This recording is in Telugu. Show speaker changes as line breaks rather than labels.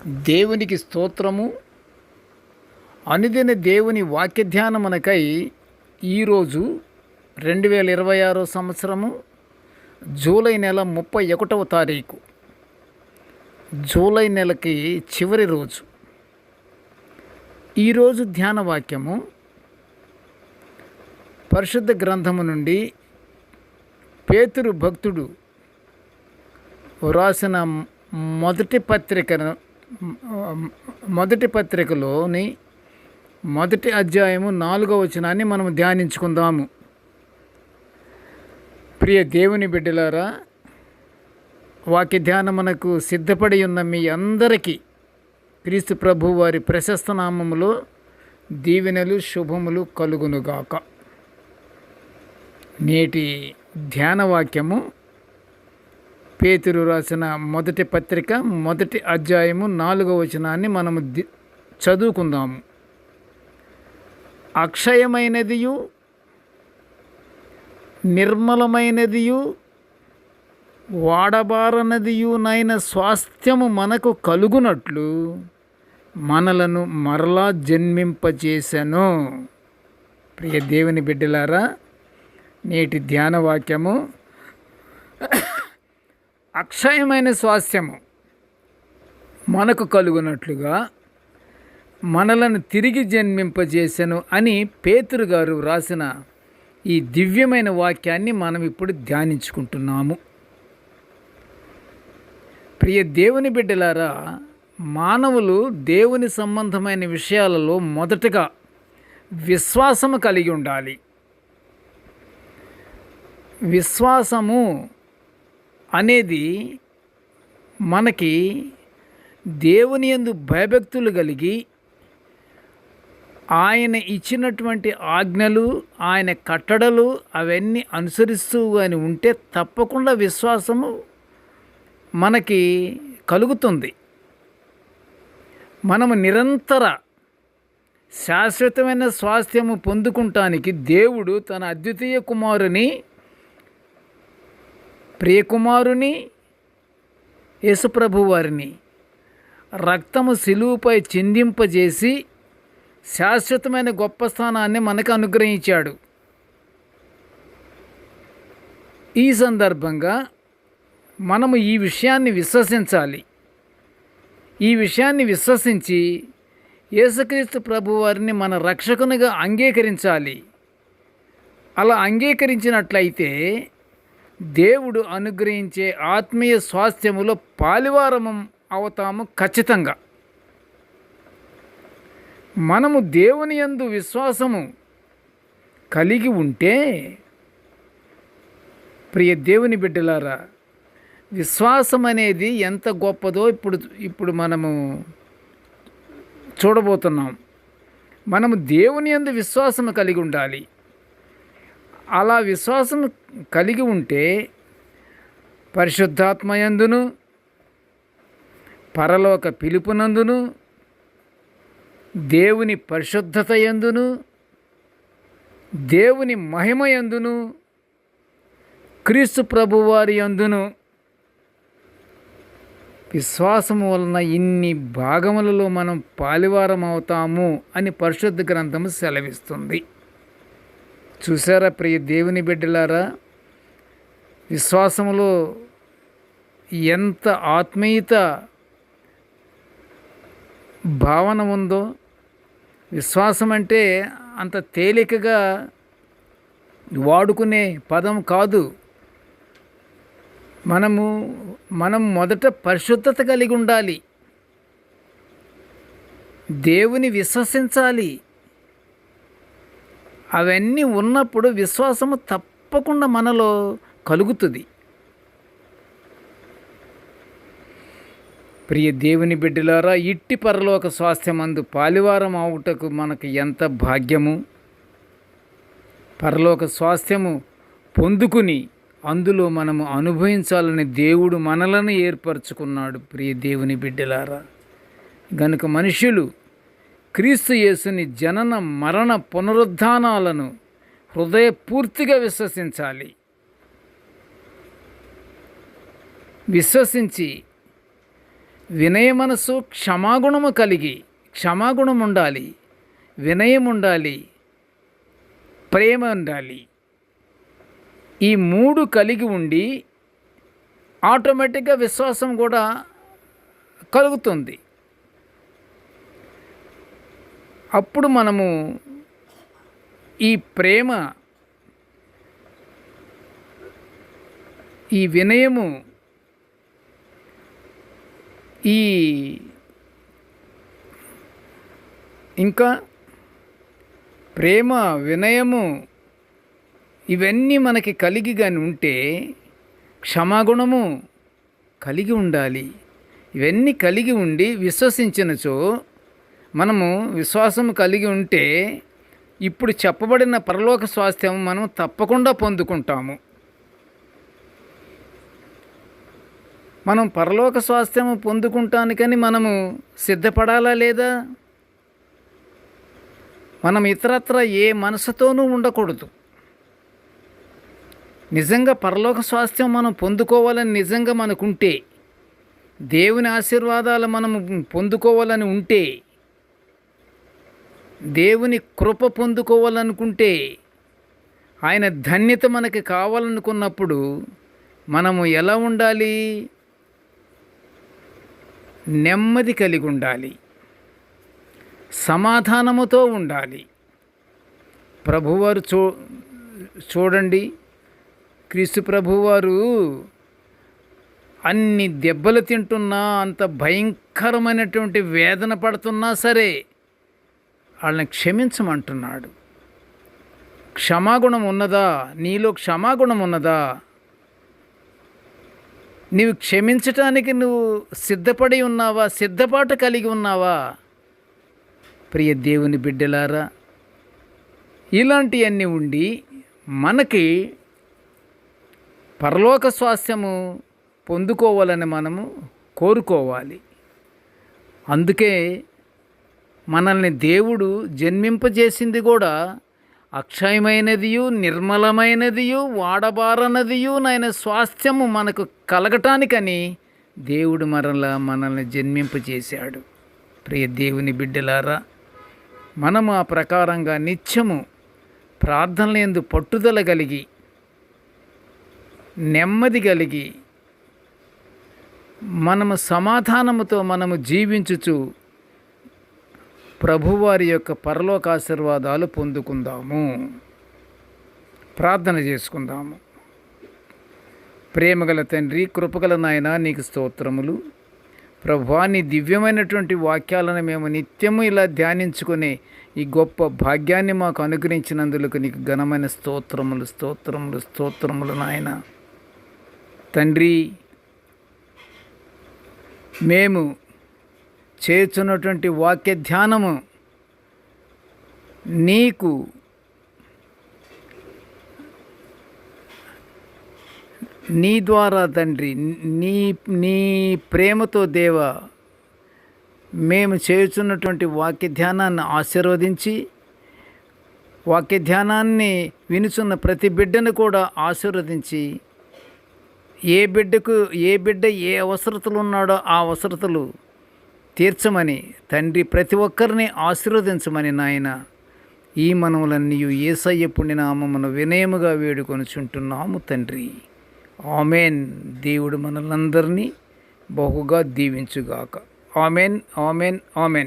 దేవునికి స్తోత్రము. అనుదిన దేవుని వాక్య ధ్యానమునకై ఈరోజు 2026 సంవత్సరము జూలై నెల 31వ తారీఖు, జూలై నెలకి చివరి రోజు. ఈరోజు ధ్యాన వాక్యము పరిశుద్ధ గ్రంథము నుండి పేతురు భక్తుడు వ్రాసిన మొదటి పత్రికలోని మొదటి అధ్యాయము 4వ వచనాన్ని మనం ధ్యానించుకుందాము. ప్రియ దేవుని బిడ్డలారా, వాక్య ధ్యానమునకు సిద్ధపడి ఉన్న మీ అందరికీ క్రీస్తు ప్రభు వారి ప్రశస్త నామములో దీవెనలు శుభములు కలుగునుగాక. నేటి ధ్యాన వాక్యము పేతురు రాసిన మొదటి పత్రిక మొదటి అధ్యాయము 4వ వచనాన్ని మనము చదువుకుందాము. అక్షయమైనదియు నిర్మలమైనదియు వాడబారనదియునైన స్వాస్థ్యము మనకు కలుగునట్లు మనలను మరలా జన్మింపచేసెను. ప్రియ దేవుని బిడ్డలారా, నేటి ధ్యాన వాక్యము అక్షయమైన స్వాస్థ్యము మనకు కలుగునట్లుగా మనలను తిరిగి జన్మింపజేసెను అని పేతురు గారు వ్రాసిన ఈ దివ్యమైన వాక్యాన్ని మనం ఇప్పుడు ధ్యానించుకుంటున్నాము. ప్రియ దేవుని బిడ్డలారా, మానవులు దేవుని సంబంధమైన విషయాలలో మొదటగా విశ్వాసము కలిగి ఉండాలి. విశ్వాసము అనేది మనకి దేవుని యందు భయభక్తులు కలిగి ఆయన ఇచ్చినటువంటి ఆజ్ఞలు, ఆయన కట్టడలు అవన్నీ అనుసరిస్తూ కానీ ఉంటే తప్పకుండా విశ్వాసము మనకి కలుగుతుంది. మనము నిరంతర శాశ్వతమైన స్వాస్థ్యము పొందుకుంటానికి దేవుడు తన అద్వితీయ కుమారుని, ప్రియకుమారుని యేసుప్రభు వారిని రక్తము శిలువపై చిందింపజేసి శాశ్వతమైన గొప్ప స్థానాన్ని మనకు అనుగ్రహించాడు. ఈ సందర్భంగా మనము ఈ విషయాన్ని విశ్వసించాలి. ఈ విషయాన్ని విశ్వసించి యేసుక్రీస్తు ప్రభు వారిని మన రక్షకునిగా అంగీకరించాలి. అలా అంగీకరించినట్లయితే దేవుడు అనుగ్రహించే ఆత్మీయ స్వాస్థ్యములో పాలివారము అవుతాము ఖచ్చితంగా. మనము దేవుని యందు విశ్వాసము కలిగి ఉంటే, ప్రియ దేవుని బిడ్డలారా, విశ్వాసం అనేది ఎంత గొప్పదో ఇప్పుడు మనము చూడబోతున్నాం. మనము దేవుని యందు విశ్వాసము కలిగి ఉండాలి. అలా విశ్వాసం కలిగి ఉంటే పరిశుద్ధాత్మయందును, పరలోక పిలుపునందును, దేవుని పరిశుద్ధత యందును, దేవుని మహిమయందును, క్రీస్తు ప్రభువారి యందును విశ్వాసము వలన ఇన్ని భాగములలో మనం పాలివారం అవుతాము అని పరిశుద్ధ గ్రంథము సెలవిస్తుంది. చూసారా ప్రియ దేవుని బిడ్డలారా, విశ్వాసములో ఎంత ఆత్మీయత భావన ఉందో. విశ్వాసం అంటే అంత తేలికగా వాడుకునే పదం కాదు. మనం మొదట పరిశుద్ధత కలిగి ఉండాలి. దేవుని విశ్వసించాలి. అవన్నీ ఉన్నప్పుడు విశ్వాసము తప్పకుండా మనలో కలుగుతుంది. ప్రియ దేవుని బిడ్డలారా, ఇట్టి పరలోక స్వాస్థ్యమందు పాలివారం అవుటకు మనకు ఎంత భాగ్యము. పరలోక స్వాస్థ్యము పొందుకుని అందులో మనము అనుభవించాలని దేవుడు మనలను ఏర్పరచుకున్నాడు. ప్రియ దేవుని బిడ్డలారా, గనుక మనుష్యులు క్రీస్తు యేసుని జనన మరణ పునరుద్ధానాలను హృదయపూర్తిగా విశ్వసించాలి. విశ్వసించి వినయ మనసు క్షమాగుణము కలిగి, క్షమాగుణం ఉండాలి, వినయం ఉండాలి, ప్రేమ ఉండాలి. ఈ 3 కలిగి ఉండి ఆటోమేటిక్గా విశ్వాసం కూడా కలుగుతుంది. అప్పుడు మనము ఈ ప్రేమ, ఈ వినయము, ఈ ఇంకా ప్రేమ, వినయము ఇవన్నీ మనకి కలిగి కానీ ఉంటే, క్షమాగుణము కలిగి ఉండాలి. ఇవన్నీ కలిగి ఉండి విశ్వసించినచో, మనము విశ్వాసం కలిగి ఉంటే ఇప్పుడు చెప్పబడిన పరలోక స్వాస్థ్యం మనం తప్పకుండా పొందుకుంటాము. మనం పరలోక స్వాస్థ్యము పొందుకుంటానికని మనము సిద్ధపడాలా లేదా? మనం ఇతరత్ర ఏ మనసుతోనూ ఉండకూడదు. నిజంగా పరలోక స్వాస్థ్యం మనం పొందుకోవాలని నిజంగా మనకుంటే, దేవుని ఆశీర్వాదాలు మనము పొందుకోవాలని ఉంటే, దేవుని కృప పొందుకోవాలనుకుంటే, ఆయన ధన్యత మనకి కావాలనుకున్నప్పుడు మనము ఎలా ఉండాలి? నెమ్మది కలిగి ఉండాలి, సమాధానముతో ఉండాలి. ప్రభువారు చూడండి, క్రీస్తు ప్రభువారు అన్ని దెబ్బలు తింటున్నా, అంత భయంకరమైనటువంటి వేదన పడుతున్నా సరే వాళ్ళని క్షమించమంటున్నాడు. క్షమాగుణం ఉన్నదా? నీలో క్షమాగుణం ఉన్నదా? నీవు క్షమించటానికి నువ్వు సిద్ధపడి ఉన్నావా? సిద్ధపాటు కలిగి ఉన్నావా? ప్రియ దేవుని బిడ్డలారా, ఇలాంటివన్నీ ఉండి మనకి పరలోక స్వాస్థ్యము పొందుకోవాలని మనము కోరుకోవాలి. అందుకే మనల్ని దేవుడు జన్మింపజేసింది కూడా అక్షయమైనదియు, నిర్మలమైనదియు, వాడబారనదియు నైన స్వాస్థ్యము మనకు కలగటానికని దేవుడు మనల్ని జన్మింపజేశాడు. ప్రియ దేవుని బిడ్డలారా, మనము ఆ ప్రకారంగా నిత్యము ప్రార్థనల యందు పట్టుదల కలిగి, నెమ్మది కలిగి, మనము సమాధానముతో మనము జీవించుచు ప్రభువారి యొక్క పరలోక ఆశీర్వాదాలు పొందుకుందాము. ప్రార్థన చేసుకుందాము. ప్రేమగల తండ్రి, కృపగల నాయన, నీకు స్తోత్రములు. ప్రభువా, నీ దివ్యమైనటువంటి వాక్యాలను మేము నిత్యము ఇలా ధ్యానించుకునే ఈ గొప్ప భాగ్యాన్ని మాకు అనుగ్రహించినందుకు నీకు ఘనమైన స్తోత్రములు, స్తోత్రములు, స్తోత్రములు నాయన. తండ్రి, మేము చేస్తున్నటువంటి వాక్య ధ్యానము నీకు నీ ద్వారా తండ్రి, నీ ప్రేమతో దేవ, మేము చేస్తున్నటువంటి వాక్య ధ్యానాన్ని ఆశీర్వదించి, వాక్య ధ్యానాన్ని వినుచున్న ప్రతి బిడ్డను కూడా ఆశీర్వదించి, ఏ బిడ్డ ఏ అవసరతలు ఉన్నాడో ఆ అవసరతలు తీర్చమని తండ్రి, ప్రతి ఒక్కరిని ఆశీర్వదించమని నాయన, ఈ మనములన్నీ యేసయ్య పుణ్యనామమున వినయముగా వేడుకొనుచుంటున్నాము తండ్రి. ఆమెన్. దేవుడు మనలందరినీ బహుగా దీవించుగాక. Amen, amen, amen.